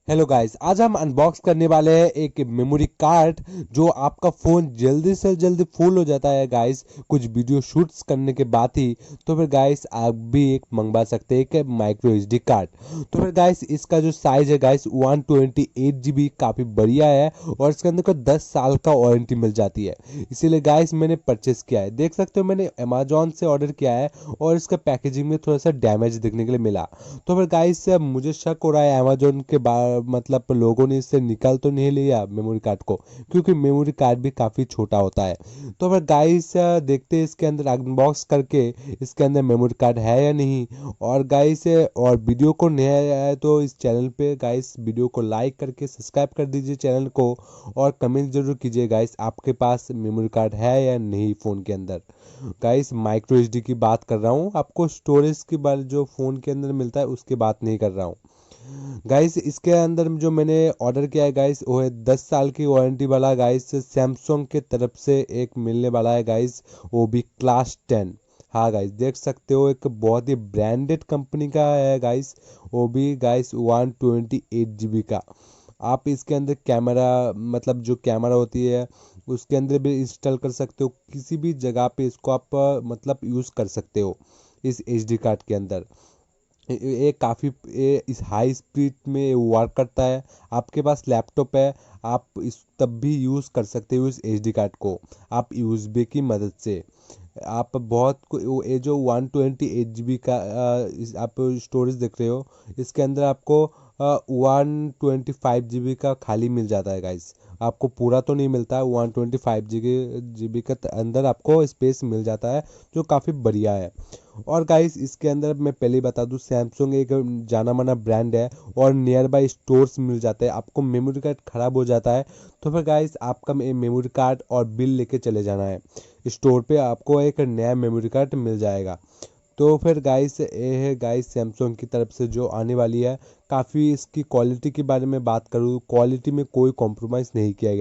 Hello guys, आज हम unbox करने वाले हैं एक मेमोरी कार्ड जो आपका फ़ोन जल्दी से जल्दी फुल हो जाता है गाइस कुछ वीडियो शूट्स करने के बाद ही। तो फिर गाइस आप भी एक मंगवा सकते हैं एक माइक्रो एसडी कार्ड। तो फिर गाइस इसका जो साइज़ है गाइस 128 GB काफ़ी बढ़िया है और इसके अंदर को 10 साल का वारंटी मिल जाती है। इसीलिए गाइस मैंने परचेस किया है। देख सकते हो मैंने अमेजोन से ऑर्डर किया है और इसका पैकेजिंग में थोड़ा सा डैमेज देखने के लिए मिला। तो फिर गाइस मुझे शक हो रहा है अमेजोन के मतलब लोगों ने इससे निकाल तो नहीं लिया मेमोरी कार्ड को, क्योंकि मेमोरी कार्ड भी काफ़ी छोटा होता है। तो फिर गाइस देखते हैं इसके अंदर अनबॉक्स करके इसके अंदर मेमोरी कार्ड है या नहीं। और गाइस और वीडियो को नया आया है तो इस चैनल पे गाइस वीडियो को लाइक करके सब्सक्राइब कर दीजिए चैनल को, और कमेंट जरूर कीजिए गाइस आपके पास मेमोरी कार्ड है या नहीं फ़ोन के अंदर। गाइस माइक्रो एसडी की बात कर रहा हूँ, आपको स्टोरेज की बात जो फ़ोन के अंदर मिलता है उसकी बात नहीं कर रहा हूँ। गाइस इसके अंदर जो मैंने ऑर्डर किया है गाइस वो है 10 साल की वारंटी वाला गाइस सैमसंग के तरफ से एक मिलने वाला है गाइस, वो भी क्लास 10। हाँ गाइस देख सकते हो एक बहुत ही ब्रांडेड कंपनी का है गाइस, वो भी गाइस 128 GB का। आप इसके अंदर कैमरा मतलब जो कैमरा होती है उसके अंदर भी इंस्टॉल कर सकते हो, किसी भी जगह पे इसको आप मतलब यूज़ कर सकते हो इस एसडी कार्ड के अंदर। ये काफ़ी इस हाई स्पीड में वर्क करता है। आपके पास लैपटॉप है, आप इस तब भी यूज़ कर सकते हो इस एसडी कार्ड को आप यूएसबी की मदद से। आप ये जो 128 GB का आप स्टोरेज देख रहे हो, इसके अंदर आपको 125 GB का खाली मिल जाता है गाइस। आपको पूरा तो नहीं मिलता है, 125 GB के अंदर आपको स्पेस मिल जाता है, जो काफ़ी बढ़िया है। और गाइस इसके अंदर मैं पहले ही बता दूं सैमसंग एक जाना माना ब्रांड है और नियर बाई स्टोर्स मिल जाते हैं। आपको मेमोरी कार्ड ख़राब हो जाता है तो फिर गाइस आपका मेमोरी कार्ड और बिल लेके चले जाना है स्टोर पे, आपको एक नया मेमोरी कार्ड मिल जाएगा। तो फिर गाइस ये है गाइस सैमसंग की तरफ से जो आने वाली है। काफ़ी इसकी क्वालिटी के बारे में बात करूँ, क्वालिटी में कोई कॉम्प्रोमाइज़ नहीं किया गया।